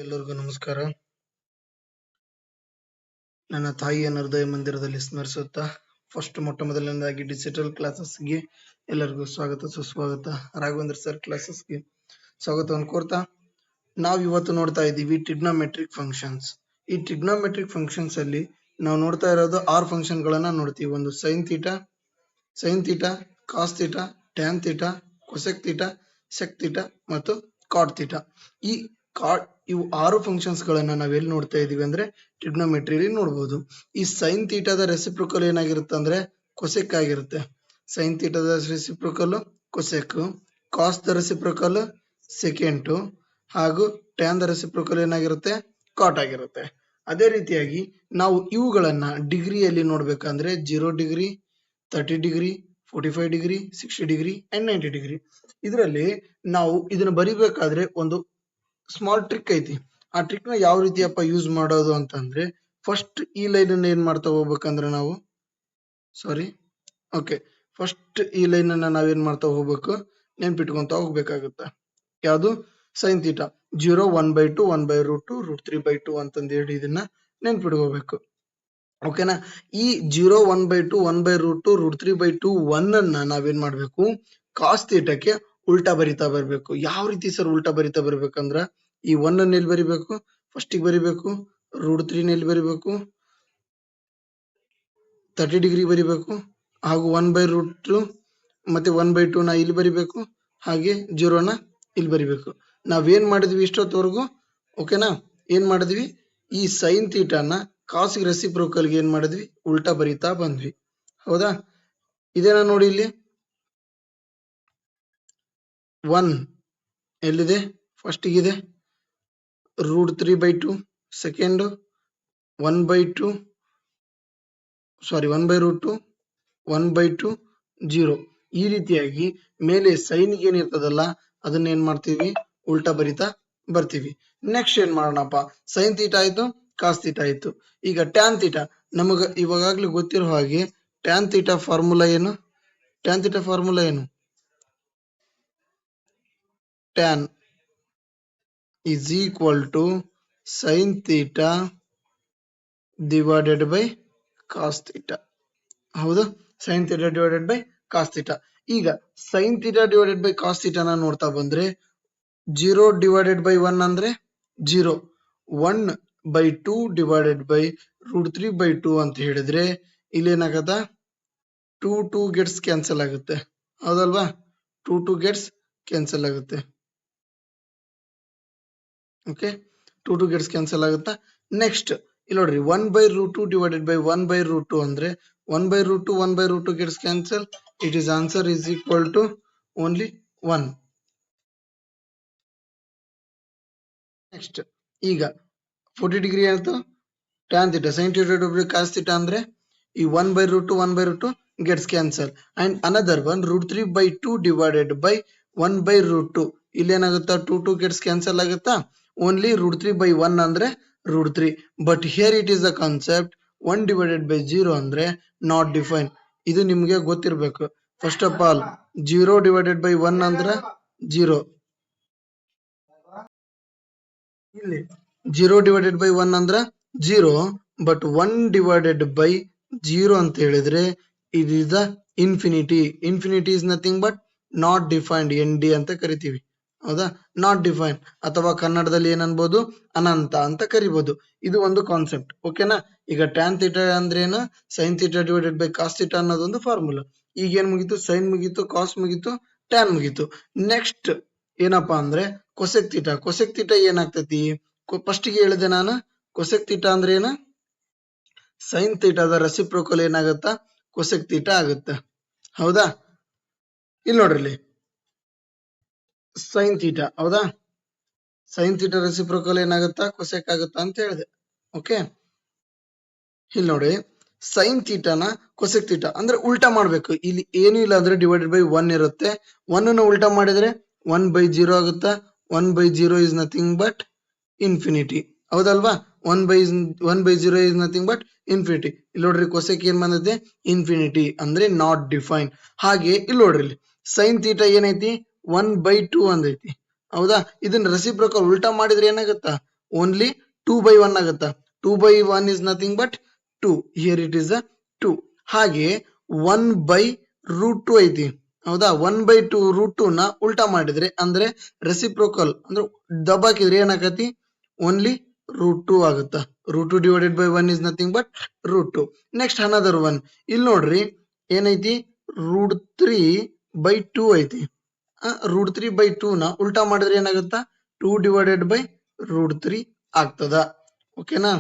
ಎಲ್ಲರಿಗೂ ನಮಸ್ಕಾರ. ನನ್ನ ತಾಯಿಯ ಹೃದಯ ಮಂದಿರದಲ್ಲಿ ಸ್ಮರಿಸುತ್ತಾ ಮೊಟ್ಟ ಮೊದಲನೇದಾಗಿ ಡಿಜಿಟಲ್ ಕ್ಲಾಸಸ್ಗೆ ಎಲ್ಲರಿಗೂ ಸ್ವಾಗತ ಸುಸ್ವಾಗತ. ರಾಘವೇಂದ್ರ ಸರ್ ಕ್ಲಾಸಸ್ಗೆ ಸ್ವಾಗತವನ್ನು ಕೋರ್ತಾ ನಾವು ಇವತ್ತು ನೋಡ್ತಾ ಇದ್ದೀವಿ ಟ್ರಿಗ್ನೋಮೆಟ್ರಿಕ್ ಫಂಕ್ಷನ್ಸ್. ಈ ಟ್ರಿಗ್ನೋಮೆಟ್ರಿಕ್ ಫಂಕ್ಷನ್ಸ್ ಅಲ್ಲಿ ನಾವು ನೋಡ್ತಾ ಇರೋದು 6 ಫಂಕ್ಷನ್ ಗಳನ್ನ ನೋಡ್ತೀವಿ. ಒಂದು sine theta, cos theta, tan theta, cosec theta, sec theta ಮತ್ತು ಕಾಟ್ ಥೀಟಾ. ಇವು 6 ಫಂಕ್ಷನ್ಸ್ ಗಳನ್ನ ನಾವೆಲ್ಲಿ ನೋಡ್ತಾ ಇದೀವಿ ಅಂದ್ರೆ ಟ್ರಿಗ್ನೋಮೆಟ್ರಿಯಲ್ಲಿ ನೋಡಬಹುದು. ಈ ಸೈನ್ ಥೀಟಾದ ರೆಸಿಪ್ರೋಕಲ್ ಏನಾಗಿರುತ್ತೆ ಅಂದ್ರೆ ಕೊಸೆಕ್ ಆಗಿರುತ್ತೆ. ಸೈನ್ ಥೀಟಾದ reciprocal cosec, cos the reciprocal secant ಹಾಗೂ ಟ್ಯಾನ್ ದ ರೆಸಿಪ್ರೋಕಲ್ ಏನಾಗಿರುತ್ತೆ ಕಾಟ್ ಆಗಿರುತ್ತೆ. ಅದೇ ರೀತಿಯಾಗಿ ನಾವು ಇವುಗಳನ್ನ ಡಿಗ್ರಿಯಲ್ಲಿ ನೋಡ್ಬೇಕಂದ್ರೆ 0 degree, 30 degree, 45 degree, 60 degree and 90 degree. ಇದರಲ್ಲಿ ನಾವು ಇದನ್ನ ಬರಿಬೇಕಾದ್ರೆ ಒಂದು ಸ್ಮಾಲ್ ಟ್ರಿಕ್ ಐತಿ. ಆ ಟ್ರಿಕ್ ನ ಯಾವ ರೀತಿಯಪ್ಪ ಯೂಸ್ ಮಾಡೋದು ಅಂತಂದ್ರೆ ಫಸ್ಟ್ ಈ ಲೈನ್ ಅನ್ನ ಏನ್ ಮಾಡ್ತಾ ಹೋಗ್ಬೇಕಂದ್ರೆ ನಾವು ಫಸ್ಟ್ ಈ ಲೈನ್ ಅನ್ನ ನಾವೇನ್ ಮಾಡ್ತಾ ಹೋಗ್ಬೇಕು, ನೆನ್ಪಿಟ್ಕೊಂತ ಹೋಗ್ಬೇಕಾಗತ್ತ. ಯಾವುದು ಸೈನ್ ಥೀಟಾ 0 1/2 1/√2 √3/2 ಅಂತಂದು ಹೇಳಿ ಇದನ್ನ ನೆನ್ಪಿಟ್ಕೋಬೇಕು. ಓಕೆನಾ. ಈ 0 1/2 1/√2 √3/2 1 ಅನ್ನ ನಾವೇನ್ ಮಾಡ್ಬೇಕು, ಕಾಸ್ ಥೀಟಾಕ್ಕೆ ಉಲ್ಟಾ ಬರಿತಾ ಬರ್ಬೇಕು. ಯಾವ ರೀತಿ ಸರ್ ಉಲ್ಟಾ ಬರಿತಾ ಬರ್ಬೇಕಂದ್ರ ಈ 1 ಅನ್ನ ಎಲ್ಲಿ ಬರಿಬೇಕು, ಫಸ್ಟಿಗೆ ಬರಿಬೇಕು, √3 ನ ಎಲ್ಲಿ ಬರಿಬೇಕು, 30 ಡಿಗ್ರಿ ಬರಿಬೇಕು, ಹಾಗೂ 1/√2 ಮತ್ತೆ 1/2 ನ ಇಲ್ಲಿ ಬರಿಬೇಕು, ಹಾಗೆ 0 ನ ಇಲ್ಲಿ ಬರಿಬೇಕು. ನಾವೇನ್ ಮಾಡಿದ್ವಿ ಇಷ್ಟೊತ್ತವರೆಗೂ, ಓಕೆನಾ, ಏನ್ ಮಾಡಿದ್ವಿ, ಈ ಸೈನ್ ಥೀಟಾನ ಕಾಸ್ ರೆಸಿಪ್ರೋಕಲ್ ಗೆ ಏನ್ ಮಾಡಿದ್ವಿ, ಉಲ್ಟಾ ಬರಿತಾ ಬಂದ್ವಿ. ಹೌದಾ. ಇದೇನಾ ನೋಡಿ, ಇಲ್ಲಿ 1 ಎಲ್ಲಿದೆ, ಫಸ್ಟಿಗಿದೆ, √3/2 ಸೆಕೆಂಡ್, 1/2 1/√2 1/2 0. ಈ ರೀತಿಯಾಗಿ ಮೇಲೆ ಸೈನ್ ಏನಿರ್ತದಲ್ಲ ಅದನ್ನ ಏನ್ ಮಾಡ್ತೀವಿ, ಉಲ್ಟಾ ಬರಿತಾ ಬರ್ತೀವಿ. ನೆಕ್ಸ್ಟ್ ಏನ್ ಮಾಡೋಣಪ್ಪ, ಸೈನ್ ಥೀಟಾ ಆಯ್ತು, ಕಾಸ್ ಥೀಟಾ ಆಯ್ತು. ಈಗ ಟ್ಯಾನ್ ಥೀಟಾ ನಮಗ ಇವಾಗಲೇ ಗೊತ್ತಿರೋ ಹಾಗೆ ಟ್ಯಾನ್ ಥೀಟಾ ಫಾರ್ಮುಲಾ ಏನು, tan is equal to sin theta divided by cos theta. ಹೌದು, sin theta divided by cos theta. ಈಗ sin theta divided by cos theta ನ ನೋಡ್ತಾ ಬಂದ್ರೆ 0 divided by 1 ಅಂದ್ರೆ 0, 1/2 divided by √3/2 ಅಂತ ಹೇಳಿದ್ರೆ ಇಲ್ಲಿ ಏನಾಗತ್ತ, 2 gets ಕ್ಯಾನ್ಸಲ್ ಆಗುತ್ತೆ. ಹೌದಲ್ವಾ, 2 gets ಕ್ಯಾನ್ಸಲ್ ಆಗುತ್ತೆ. ಓಕೆ, 2 gets ಕ್ಯಾನ್ಸಲ್ ಆಗುತ್ತಾ. ನೆಕ್ಸ್ಟ್ ಇಲ್ಲಿ ನೋಡ್ರಿ, 1/√2 divided by 1/√2 ಅಂದ್ರೆ 1/√2 1/√2 gets cancel. It is answer is equal to only 1. Next ಈಗ 40 ಡಿಗ್ರಿ ಆಯ್ತು, tan theta sin theta divided by cos theta ಅಂದ್ರೆ ಈ 1/√2 1/√2 gets cancel and another one √3/2 divided by 1/√2 ಇಲ್ಲಿ ಏನಾಗುತ್ತಾ, 2 gets cancel ಆಗುತ್ತಾ. Only √3/1 ಅಂದ್ರೆ √3. But here it is the concept 1 divided by 0 ಅಂದ್ರೆ not define. ಇದು ನಿಮ್ಗೆ ಗೊತ್ತಿರ್ಬೇಕು. First of all 0 divided by 1 ಅಂದ್ರೆ 0, ಇಲ್ಲಿ 0 divided by 1 ಅಂದ್ರೆ 0, ಬಟ್ 1 divided by 0 ಅಂತ ಹೇಳಿದ್ರೆ it is the infinity. Infinity is nothing but not defined, ND ಅಂತ ಕರಿತೀವಿ. ಹೌದಾ, ನಾಟ್ ಡಿಫೈನ್ ಅಥವಾ ಕನ್ನಡದಲ್ಲಿ ಏನನ್ಬೋದು, ಅನಂತ ಅಂತ ಕರಿಬಹುದು. ಇದು ಒಂದು ಕಾನ್ಸೆಪ್ಟ್. ಓಕೆನಾ. ಈಗ ಟ್ಯಾನ್ ಥೀಟಾ ಅಂದ್ರೆ ಏನು, sine theta divided by cos theta ಅನ್ನೋದೊಂದು ಫಾರ್ಮುಲಾ. ಈಗ ಏನ್ ಮುಗೀತು, ಸೈನ್ ಮುಗೀತು, ಕಾಸ್ ಮುಗೀತು, ಟ್ಯಾನ್ ಮುಗೀತು. ನೆಕ್ಸ್ಟ್ ಏನಪ್ಪಾ ಅಂದ್ರೆ ಕೊಸೆಕ್ ಥೀಟಾ. ಕೊಸೆಕ್ ಥೀಟಾ ಏನಾಗ್ತೈತಿ, ಫಸ್ಟಿಗೆ ಹೇಳಿದೆ ನಾನು, ಕೊಸೆಕ್ ಥೀಟಾ ಅಂದ್ರೆ ಏನು, ಸೈನ್ ಥೀಟಾದ ರೆಸಿಪ್ರೋಕಲ್ ಏನಾಗುತ್ತಾ, ಕೊಸೆಕ್ ಥೀಟಾ ಆಗುತ್ತೆ. ಹೌದಾ. ಇಲ್ಲಿ ನೋಡ್ರಿ, ಸೈನ್ ಥೀಟಾ, ಹೌದಾ, ಸೈನ್ ಥೀಟಾ ರೆಸಿಪ್ರೋಕಲ್ ಏನಾಗುತ್ತಾ, ಕೊಸೆಕ್ ಆಗುತ್ತಾ ಅಂತ ಹೇಳಿದೆ. ಓಕೆ, ಇಲ್ಲಿ ನೋಡಿ, ಸೈನ್ ಥೀಟಾನ ಕೊಸೆಕ್ ಥೀಟಾ ಅಂದ್ರೆ ಉಲ್ಟಾ ಮಾಡ್ಬೇಕು. ಇಲ್ಲಿ ಏನು ಇಲ್ಲ ಅಂದ್ರೆ ಡಿವೈಡೆಡ್ ಬೈ 1 ಇರುತ್ತೆ. 1 ನ ಉಲ್ಟಾ ಮಾಡಿದ್ರೆ 1/0 ಆಗುತ್ತಾ. 1/0 ಇಸ್ ನಥಿಂಗ್ ಬಟ್ ಇನ್ಫಿನಿಟಿ. ಹೌದಲ್ವಾ, 1/0 ಇಸ್ ನಥಿಂಗ್ ಬಟ್ ಇನ್ಫಿನಿಟಿ. ಇಲ್ಲಿ ನೋಡ್ರಿ, ಕೊಸೆಕ್ ಏನ್ ಬಂದೈತೆ, ಇನ್ಫಿನಿಟಿ ಅಂದ್ರೆ ನಾಟ್ ಡಿಫೈನ್. ಹಾಗೆ ಇಲ್ಲಿ ನೋಡ್ರಿ, ಸೈನ್ ಥೀಟಾ ಏನೈತಿ, 1/2 ಅಂದೈತಿ. ಹೌದಾ, ಇದನ್ನ ರೆಸಿಪ್ರೋಕಲ್ ಉಲ್ಟಾ ಮಾಡಿದ್ರೆ ಏನಾಗುತ್ತಾ, ಓನ್ಲಿ 2/1 ಆಗುತ್ತಾ. 2/1 is nothing but 2. Here it is a 2. ಹಾಗೆ 1/√2 ಐತಿ ಹೌದಾ. 1/2√2 ನ ಉಲ್ಟಾ ಮಾಡಿದ್ರೆ ಅಂದ್ರೆ ರೆಸಿಪ್ರೋಕಲ್ ಅಂದ್ರೆ ದಬ್ಬಾಕಿದ್ರೆ ಏನಾಗತಿ ಓನ್ಲಿ √2 ಆಗುತ್ತಾ. √2 divided by 1 is nothing but √2. Next another one ಇಲ್ಲಿ ನೋಡ್ರಿ ಏನೈತಿ √3/2 ಐತಿ. √3/2 ನ ಉಲ್ಟಾ ಮಾಡಿದ್ರೆ ಏನಾಗುತ್ತಾ 2 divided by √3 ಆಗ್ತದ. ಓಕೆನಾ,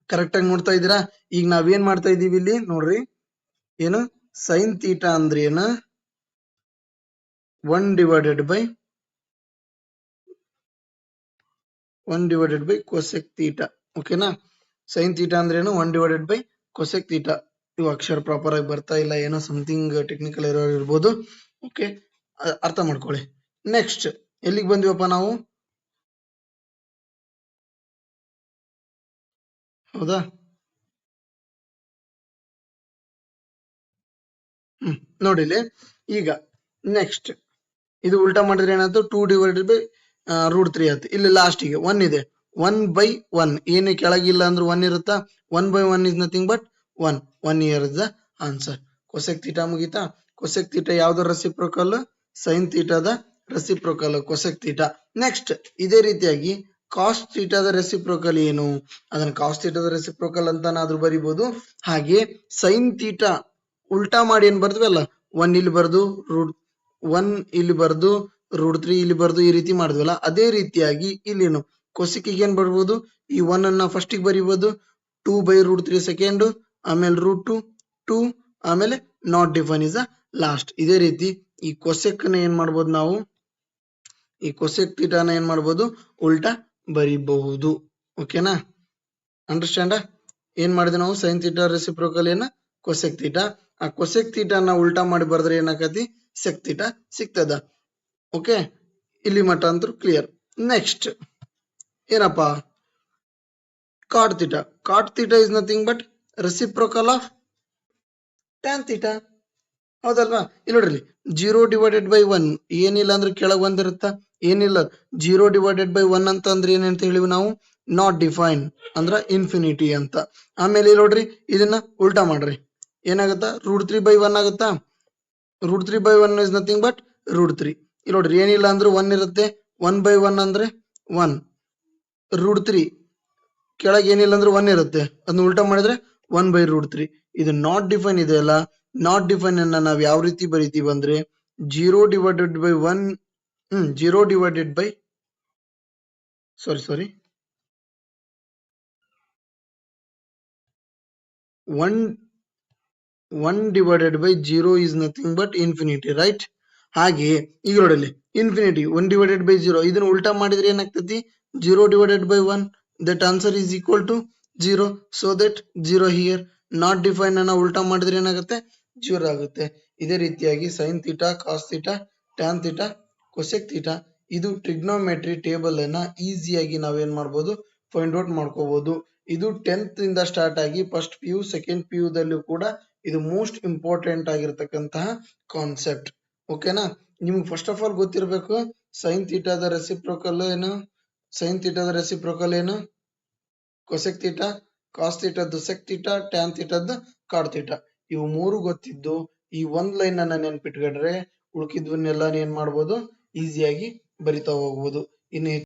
ಕರೆಕ್ಟ್ ಆಗಿ ನೋಡ್ತಾ ಇದ್ದೀರಾ. ಈಗ ನಾವೇನ್ ಮಾಡ್ತಾ ಇದೀವಿ ಇಲ್ಲಿ ನೋಡ್ರಿ, ಏನು ಸೈನ್ ತೀಟಾ ಅಂದ್ರೆ ಏನ 1 divided by cosec ತೀಟಾ. ಓಕೆನಾ, ಸೈನ್ ತೀಟಾ ಅಂದ್ರೆ ಏನು 1 divided by cosec ತೀಟಾ. ಇವು ಅಕ್ಷರ ಪ್ರಾಪರ್ ಆಗಿ ಬರ್ತಾ ಇಲ್ಲ, ಏನೋ ಸಮಥಿಂಗ್ ಟೆಕ್ನಿಕಲ್ ಎರರ್ ಇರ್ಬೋದು. ಓಕೆ, ಅರ್ಥ ಮಾಡ್ಕೊಳ್ಳಿ. ನೆಕ್ಸ್ಟ್ ಎಲ್ಲಿಗೆ ಬಂದಿವಪ್ಪ ನಾವು, ಹೌದಾ. ನೋಡಿಲಿ ಈಗ ನೆಕ್ಸ್ಟ್ ಇದು ಉಲ್ಟಾ ಮಾಡಿದ್ರೆ ಏನಾಯ್ತು 2 divided by √3 ಆಯ್ತು. ಇಲ್ಲಿ ಲಾಸ್ಟಿಗೆ 1 ಇದೆ. 1/1 ಏನು ಕೆಳಗಿಲ್ಲ ಅಂದ್ರೆ 1 ಇರುತ್ತಾ. 1/1 is nothing but 1. 1 here is the answer. Cosec theta ಮುಗೀತಾ. ಕೊಸೆಕ್ ಥೀಟಾ ಯಾವ್ದು ರೆಸಿಪ್ರೋಕಲ್, ಸೈನ್ ಥೀಟಾದ ರೆಸಿಪ್ರೋಕಲ್ ಕೊಸೆಕ್ ಥೀಟಾ. ನೆಕ್ಸ್ಟ್ ಇದೇ ರೀತಿಯಾಗಿ ಕಾಸ್ ಥೀಟಾದ ರೆಸಿಪ್ರೋಕಲ್ ಏನು, ಅದನ್ನ ಕಾಸ್ ಥೀಟಾದ ರೆಸಿಪ್ರೋಕಲ್ ಅಂತಾನಾದ್ರೂ ಬರಿಬಹುದು. ಹಾಗೆ ಸೈನ್ ಥೀಟಾ ಉಲ್ಟಾ ಮಾಡಿ ಏನ್ ಬರ್ದ್ವಲ್ಲ 1 ಇಲ್ಲಿ ಬರ್ದು √1 ಇಲ್ಲಿ ಬರ್ದು √3 ಇಲ್ಲಿ ಬರ್ದು ಈ ರೀತಿ ಮಾಡಿದ್ವಲ್ಲ, ಅದೇ ರೀತಿಯಾಗಿ ಇಲ್ಲಿನು ಕೊಸಿಕಿಗೆ ಏನ್ ಬರ್ಬೋದು, ಈ 1 ಅನ್ನ ಫಸ್ಟ್ ಗೆ ಬರಿಬಹುದು, 2/√3 ಸೆಕೆಂಡ್, ಆಮೇಲೆ √2 2, ಆಮೇಲೆ ನಾಟ್ ಡಿಫೈನ್ ಇಸ್ ಲಾಸ್ಟ್. ಇದೇ ರೀತಿ ಈ ಕೊಸೆಕ್ ನ ಏನ್ ಮಾಡ್ಬೋದು ನಾವು, ಈ ಕೊಸೆಕ್ ಥೀಟಾನ ಏನ್ ಮಾಡ್ಬೋದು ಉಲ್ಟಾ ಬರಿಬಹುದು. ಓಕೆನಾ, ಅಂಡರ್ಸ್ಟ್ಯಾಂಡ್. ಏನ್ ಮಾಡಿದ್ವಿ ನಾವು, ಸೈನ್ ಥೀಟಾ ರೆಸಿಪ್ರೋಕಲ್ ಏನ ಕೊಸೆಕ್ ಥೀಟಾ. ಆ ಕೊಸೆಕ್ ಥೀಟಾನ ಉಲ್ಟಾ ಮಾಡಿ ಬರ್ದ್ರೆ ಏನಾಗತಿ ಸೆಕ್ ಥೀಟಾ ಸಿಗ್ತದ. ಓಕೆ, ಇಲ್ಲಿ ಮಟ್ಟ ಅಂತೂ ಕ್ಲಿಯರ್. ನೆಕ್ಸ್ಟ್ ಏನಪ್ಪಾ, cot theta. Cot theta is nothing but reciprocal of tan theta, ಹೌದಲ್ವಾ. ಇಲ್ಲಿ ನೋಡ್ರಿ 0 divided by 1 ಏನಿಲ್ಲ ಅಂದ್ರೆ ಕೆಳಗ್ ಒಂದಿರುತ್ತ, ಏನಿಲ್ಲ 0 divided by 1 ಅಂತ ಅಂದ್ರೆ ಏನಂತ ಹೇಳಿವಿ ನಾವು, ನಾಟ್ ಡಿಫೈನ್ ಅಂದ್ರ ಇನ್ಫಿನಿಟಿ ಅಂತ. ಆಮೇಲೆ ಇಲ್ಲಿ ನೋಡ್ರಿ ಇದನ್ನ ಉಲ್ಟಾ ಮಾಡ್ರಿ ಏನಾಗುತ್ತಾ √3/1 ಆಗುತ್ತಾ. √3/1 ಇಸ್ ನಥಿಂಗ್ ಬಟ್ √3. ಇಲ್ಲಿ ನೋಡ್ರಿ ಏನಿಲ್ಲ ಅಂದ್ರೆ 1 ಇರುತ್ತೆ. 1/1 ಅಂದ್ರೆ 1. √3 ಕೆಳಗೆ ಏನಿಲ್ಲ ಅಂದ್ರೆ 1 ಇರುತ್ತೆ, ಅದನ್ನ ಉಲ್ಟಾ ಮಾಡಿದ್ರೆ 1/√3. ಇದು ನಾಟ್ ಡಿಫೈನ್ ಇದೆ ಅಲ್ಲ, ನಾಟ್ ಡಿಫೈನ್ ಅನ್ನ ನಾವ್ ಯಾವ ರೀತಿ ಬರಿತೀವಿ ಅಂದ್ರೆ 0 divided by 1 0 divided by sorry 1 divided by 0 is nothing but infinity, right. ಹಾಗೆ ಈಗ ನೋಡಲಿ ಇನ್ಫಿನಿಟಿ 1 divided by 0 ಇದನ್ನ ಉಲ್ಟಾ ಮಾಡಿದ್ರೆ ಏನಾಗ್ತತಿ 0 divided by 1, that answer is equal to 0. so that 0 here. Not define ಅನ್ನ ಉಲ್ಟಾ ಮಾಡಿದ್ರೆ ಏನಾಗುತ್ತೆ 0 ಆಗುತ್ತೆ. ಇದೇ ರೀತಿಯಾಗಿ sine theta, cos theta, tan theta, cosec theta, ಇದು ಟ್ರಿಗ್ನೋಮೆಟ್ರಿ ಟೇಬಲ್ ಅನ್ನ ಈಸಿಯಾಗಿ ನಾವೇನ್ ಮಾಡ್ಬೋದು ಫೈಂಡ್ ಔಟ್ ಮಾಡ್ಕೋಬಹುದು. ಇದು 10th ಇಂದ ಸ್ಟಾರ್ಟ್ ಆಗಿ ಫಸ್ಟ್ PU ಸೆಕೆಂಡ್ PU ದಲ್ಲೂ ಕೂಡ ಇದು ಮೋಸ್ಟ್ ಇಂಪಾರ್ಟೆಂಟ್ ಆಗಿರತಕ್ಕಂತಹ ಕಾನ್ಸೆಪ್ಟ್. ಓಕೆನಾ, ನಿಮ್ಗೆ ಫಸ್ಟ್ ಆಫ್ ಆಲ್ ಗೊತ್ತಿರಬೇಕು ಸೈನ್ ಥೀಟಾದ ರೆಸಿಪ್ರೋಕಲ್ ಏನು, ಸೈನ್ ಥೀಟಾದ ರೆಸಿಪ್ರೋಕಲ್ ಏನು, ಕೊಸೆಕ್ ಥೀಟಾ, ಕಾಸ್ ಥೀಟಾದ್ದು ಸೆಕ್ ಥೀಟಾ, ಟ್ಯಾನ್ ಥೀಟಾದ್ದು ಕಾಟ್ ಥೀಟಾ. ಇವು ಮೂರು ಗೊತ್ತಿದ್ದು ಈ ಒಂದ್ ಲೈನ್ ಅನ್ನ ನೆನ್ಪಿಟ್ಕೊಂಡ್ರೆ ಉಳ್ಕಿದ್ವನ್ನೆಲ್ಲ ಏನ್ ಮಾಡ್ಬೋದು ಈಸಿಯಾಗಿ ಬರಿತಾ ಹೋಗ್ಬೋದು. ಇನ್ನು